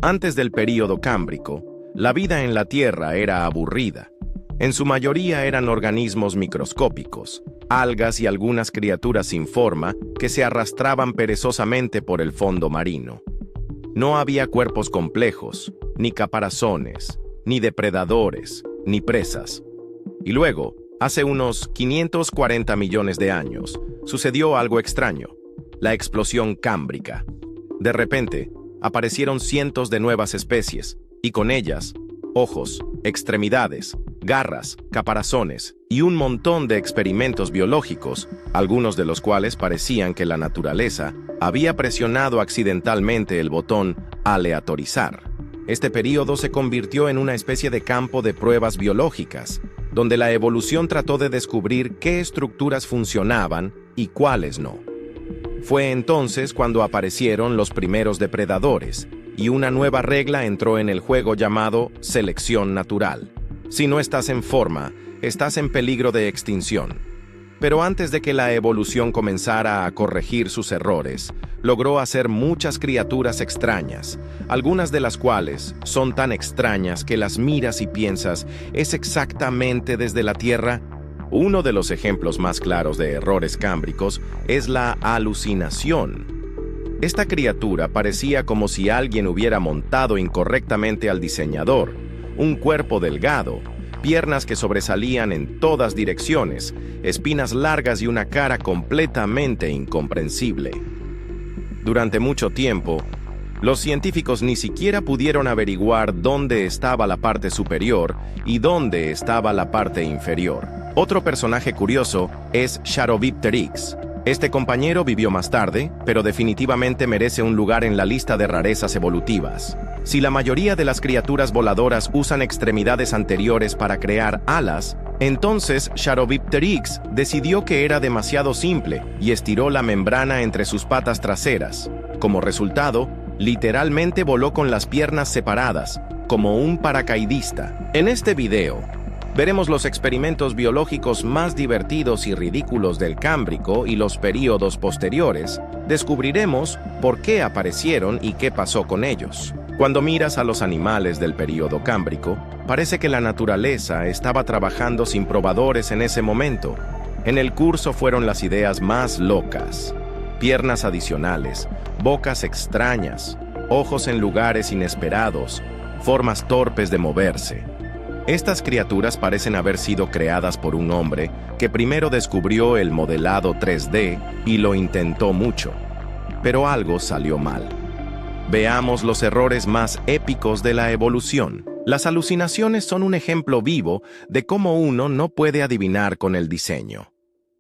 Antes del período cámbrico, la vida en la Tierra era aburrida. En su mayoría eran organismos microscópicos, algas y algunas criaturas sin forma que se arrastraban perezosamente por el fondo marino. No había cuerpos complejos, ni caparazones, ni depredadores, ni presas. Y luego, hace unos 540 millones de años, sucedió algo extraño: la explosión cámbrica. De repente, aparecieron cientos de nuevas especies, y con ellas, ojos, extremidades, garras, caparazones y un montón de experimentos biológicos, algunos de los cuales parecían que la naturaleza había presionado accidentalmente el botón aleatorizar. Este período se convirtió en una especie de campo de pruebas biológicas, donde la evolución trató de descubrir qué estructuras funcionaban y cuáles no. Fue entonces cuando aparecieron los primeros depredadores, y una nueva regla entró en el juego llamado selección natural. Si no estás en forma, estás en peligro de extinción. Pero antes de que la evolución comenzara a corregir sus errores, logró hacer muchas criaturas extrañas, algunas de las cuales son tan extrañas que las miras y piensas, ¿es exactamente desde la Tierra? Uno de los ejemplos más claros de errores cámbricos es la alucinación. Esta criatura parecía como si alguien hubiera montado incorrectamente al diseñador: un cuerpo delgado, piernas que sobresalían en todas direcciones, espinas largas y una cara completamente incomprensible. Durante mucho tiempo, los científicos ni siquiera pudieron averiguar dónde estaba la parte superior y dónde estaba la parte inferior. Otro personaje curioso es Charovipteryx. Este compañero vivió más tarde, pero definitivamente merece un lugar en la lista de rarezas evolutivas. Si la mayoría de las criaturas voladoras usan extremidades anteriores para crear alas, entonces Charovipteryx decidió que era demasiado simple y estiró la membrana entre sus patas traseras. Como resultado, literalmente voló con las piernas separadas, como un paracaidista. En este video, veremos los experimentos biológicos más divertidos y ridículos del Cámbrico y los períodos posteriores. Descubriremos por qué aparecieron y qué pasó con ellos. Cuando miras a los animales del período Cámbrico, parece que la naturaleza estaba trabajando sin probadores en ese momento. En el curso fueron las ideas más locas: piernas adicionales, bocas extrañas, ojos en lugares inesperados, formas torpes de moverse. Estas criaturas parecen haber sido creadas por un hombre que primero descubrió el modelado 3D y lo intentó mucho, pero algo salió mal. Veamos los errores más épicos de la evolución. Las alucinaciones son un ejemplo vivo de cómo uno no puede adivinar con el diseño.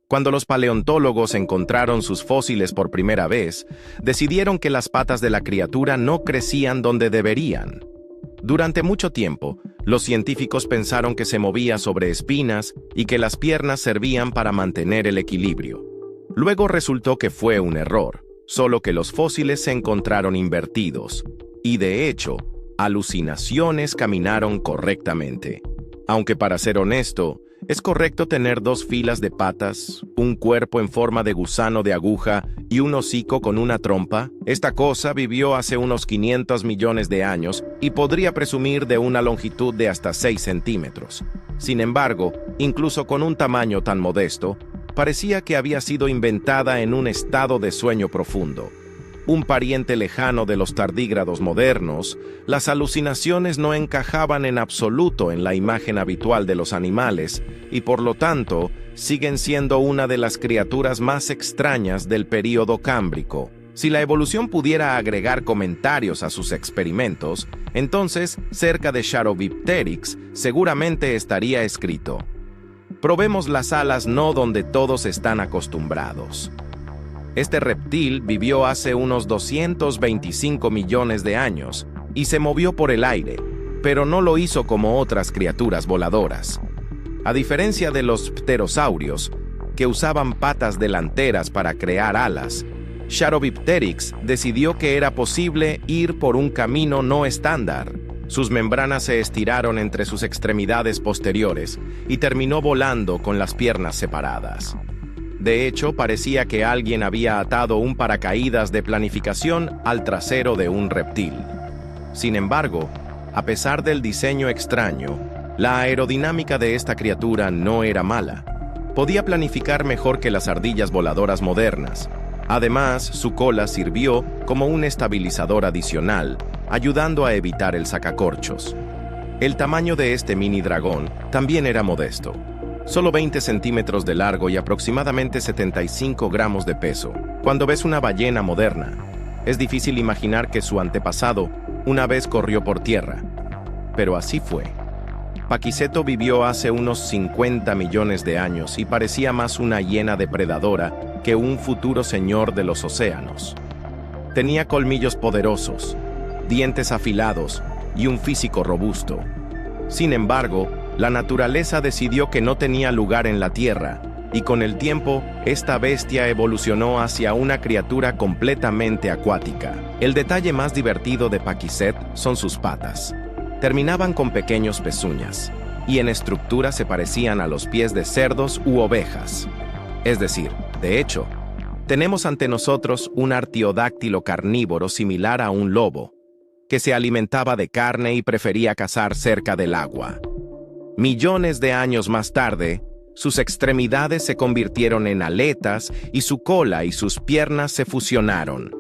Cuando los paleontólogos encontraron sus fósiles por primera vez, decidieron que las patas de la criatura no crecían donde deberían. Durante mucho tiempo, los científicos pensaron que se movía sobre espinas y que las piernas servían para mantener el equilibrio. Luego resultó que fue un error, solo que los fósiles se encontraron invertidos, y de hecho, alucinaciones caminaron correctamente. Aunque para ser honesto, es correcto tener dos filas de patas, un cuerpo en forma de gusano de aguja y un hocico con una trompa. Esta cosa vivió hace unos 500 millones de años y podría presumir de una longitud de hasta 6 centímetros. Sin embargo, incluso con un tamaño tan modesto, parecía que había sido inventada en un estado de sueño profundo. Un pariente lejano de los tardígrados modernos, las alucinaciones no encajaban en absoluto en la imagen habitual de los animales y por lo tanto siguen siendo una de las criaturas más extrañas del período cámbrico. Si la evolución pudiera agregar comentarios a sus experimentos, entonces cerca de Charovipteryx seguramente estaría escrito: probemos las alas no donde todos están acostumbrados. Este reptil vivió hace unos 225 millones de años y se movió por el aire, pero no lo hizo como otras criaturas voladoras. A diferencia de los pterosaurios, que usaban patas delanteras para crear alas, Charovipteryx decidió que era posible ir por un camino no estándar. Sus membranas se estiraron entre sus extremidades posteriores y terminó volando con las piernas separadas. De hecho, parecía que alguien había atado un paracaídas de planificación al trasero de un reptil. Sin embargo, a pesar del diseño extraño, la aerodinámica de esta criatura no era mala. Podía planificar mejor que las ardillas voladoras modernas. Además, su cola sirvió como un estabilizador adicional, ayudando a evitar el sacacorchos. El tamaño de este mini dragón también era modesto. Solo 20 centímetros de largo y aproximadamente 75 gramos de peso. Cuando ves una ballena moderna, es difícil imaginar que su antepasado una vez corrió por tierra. Pero así fue. Paquiceto vivió hace unos 50 millones de años y parecía más una hiena depredadora que un futuro señor de los océanos. Tenía colmillos poderosos, dientes afilados y un físico robusto. Sin embargo, la naturaleza decidió que no tenía lugar en la Tierra, y con el tiempo, esta bestia evolucionó hacia una criatura completamente acuática. El detalle más divertido de Paquicet son sus patas. Terminaban con pequeños pezuñas, y en estructura se parecían a los pies de cerdos u ovejas. Es decir, de hecho, tenemos ante nosotros un artiodáctilo carnívoro similar a un lobo, que se alimentaba de carne y prefería cazar cerca del agua. Millones de años más tarde, sus extremidades se convirtieron en aletas y su cola y sus piernas se fusionaron,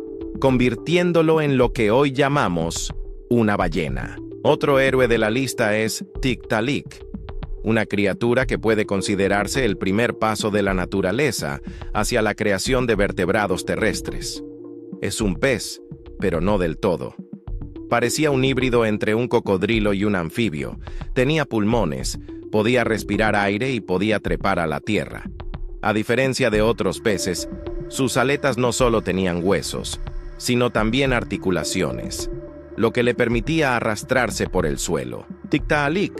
convirtiéndolo en lo que hoy llamamos una ballena. Otro héroe de la lista es Tiktaalik, una criatura que puede considerarse el primer paso de la naturaleza hacia la creación de vertebrados terrestres. Es un pez, pero no del todo. Parecía un híbrido entre un cocodrilo y un anfibio. Tenía pulmones, podía respirar aire y podía trepar a la tierra. A diferencia de otros peces, sus aletas no solo tenían huesos, sino también articulaciones, lo que le permitía arrastrarse por el suelo. Tiktaalik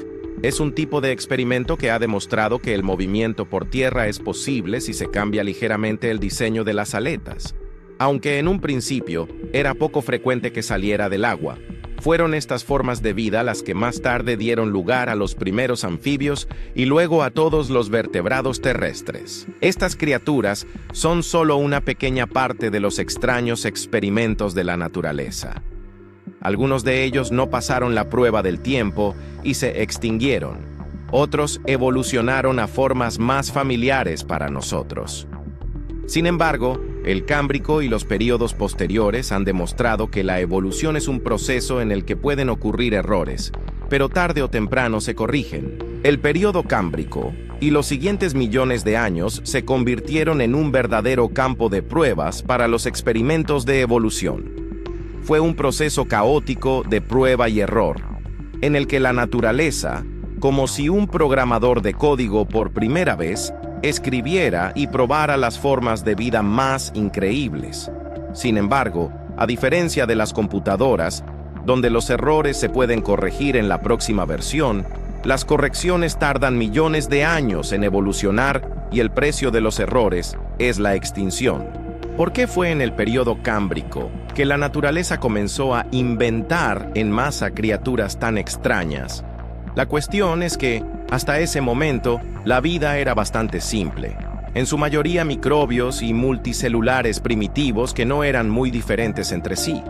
es un tipo de experimento que ha demostrado que el movimiento por tierra es posible si se cambia ligeramente el diseño de las aletas. Aunque en un principio era poco frecuente que saliera del agua, fueron estas formas de vida las que más tarde dieron lugar a los primeros anfibios y luego a todos los vertebrados terrestres. Estas criaturas son solo una pequeña parte de los extraños experimentos de la naturaleza. Algunos de ellos no pasaron la prueba del tiempo y se extinguieron. Otros evolucionaron a formas más familiares para nosotros. Sin embargo, el Cámbrico y los períodos posteriores han demostrado que la evolución es un proceso en el que pueden ocurrir errores, pero tarde o temprano se corrigen. El período Cámbrico y los siguientes millones de años se convirtieron en un verdadero campo de pruebas para los experimentos de evolución. Fue un proceso caótico de prueba y error, en el que la naturaleza, como si un programador de código por primera vez, escribiera y probara las formas de vida más increíbles. Sin embargo, a diferencia de las computadoras, donde los errores se pueden corregir en la próxima versión, las correcciones tardan millones de años en evolucionar y el precio de los errores es la extinción. ¿Por qué fue en el período Cámbrico que la naturaleza comenzó a inventar en masa criaturas tan extrañas? La cuestión es que, hasta ese momento, la vida era bastante simple. En su mayoría microbios y multicelulares primitivos que no eran muy diferentes entre sí.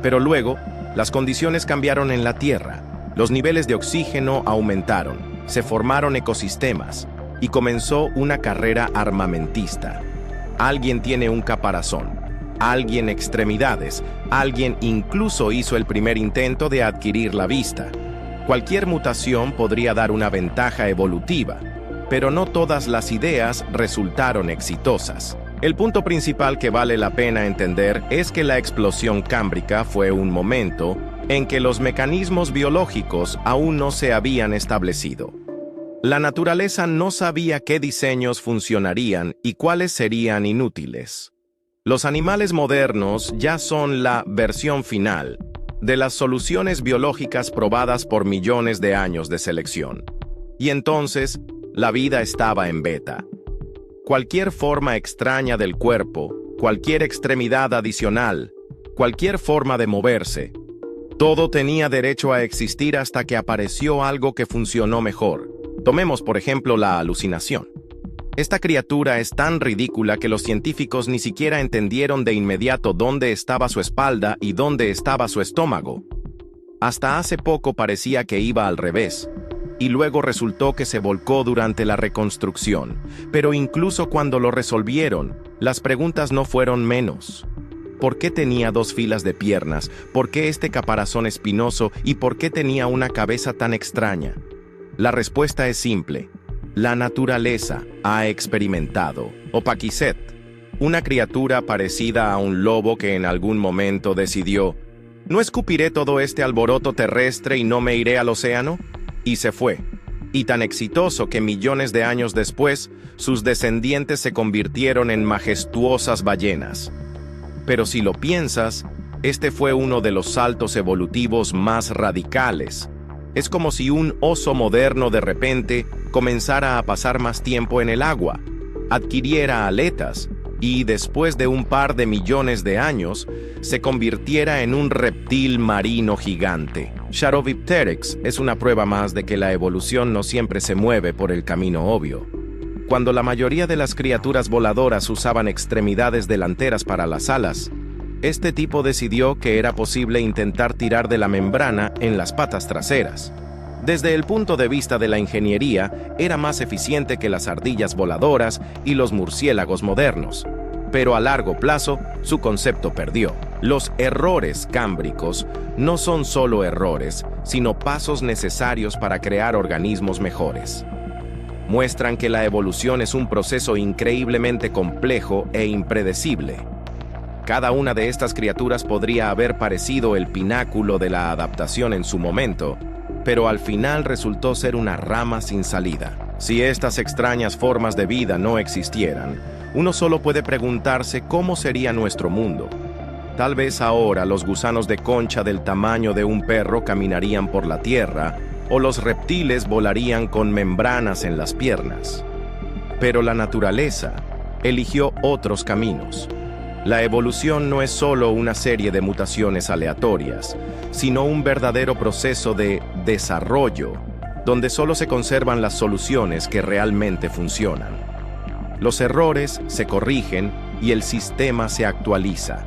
Pero luego, las condiciones cambiaron en la Tierra. Los niveles de oxígeno aumentaron, se formaron ecosistemas y comenzó una carrera armamentista. Alguien tiene un caparazón, alguien extremidades, alguien incluso hizo el primer intento de adquirir la vista. Cualquier mutación podría dar una ventaja evolutiva, pero no todas las ideas resultaron exitosas. El punto principal que vale la pena entender es que la explosión cámbrica fue un momento en que los mecanismos biológicos aún no se habían establecido. La naturaleza no sabía qué diseños funcionarían y cuáles serían inútiles. Los animales modernos ya son la versión final de las soluciones biológicas probadas por millones de años de selección. Y entonces, la vida estaba en beta. Cualquier forma extraña del cuerpo, cualquier extremidad adicional, cualquier forma de moverse, todo tenía derecho a existir hasta que apareció algo que funcionó mejor. Tomemos, por ejemplo, la alucinación. Esta criatura es tan ridícula que los científicos ni siquiera entendieron de inmediato dónde estaba su espalda y dónde estaba su estómago. Hasta hace poco parecía que iba al revés, y luego resultó que se volcó durante la reconstrucción. Pero incluso cuando lo resolvieron, las preguntas no fueron menos. ¿Por qué tenía 2 filas de piernas? ¿Por qué este caparazón espinoso? ¿Y por qué tenía una cabeza tan extraña? La respuesta es simple. La naturaleza ha experimentado Opaquicet, una criatura parecida a un lobo que en algún momento decidió: ¿no escupiré todo este alboroto terrestre y no me iré al océano? Y se fue. Y tan exitoso que millones de años después, sus descendientes se convirtieron en majestuosas ballenas. Pero si lo piensas, este fue uno de los saltos evolutivos más radicales. Es como si un oso moderno de repente comenzara a pasar más tiempo en el agua, adquiriera aletas y después de un par de millones de años se convirtiera en un reptil marino gigante. Charopteryx es una prueba más de que la evolución no siempre se mueve por el camino obvio. Cuando la mayoría de las criaturas voladoras usaban extremidades delanteras para las alas, este tipo decidió que era posible intentar tirar de la membrana en las patas traseras. Desde el punto de vista de la ingeniería, era más eficiente que las ardillas voladoras y los murciélagos modernos. Pero a largo plazo, su concepto perdió. Los errores cámbricos no son solo errores, sino pasos necesarios para crear organismos mejores. Muestran que la evolución es un proceso increíblemente complejo e impredecible. Cada una de estas criaturas podría haber parecido el pináculo de la adaptación en su momento, pero al final resultó ser una rama sin salida. Si estas extrañas formas de vida no existieran, uno solo puede preguntarse cómo sería nuestro mundo. Tal vez ahora los gusanos de concha del tamaño de un perro caminarían por la tierra, o los reptiles volarían con membranas en las piernas. Pero la naturaleza eligió otros caminos. La evolución no es solo una serie de mutaciones aleatorias, sino un verdadero proceso de desarrollo, donde solo se conservan las soluciones que realmente funcionan. Los errores se corrigen y el sistema se actualiza.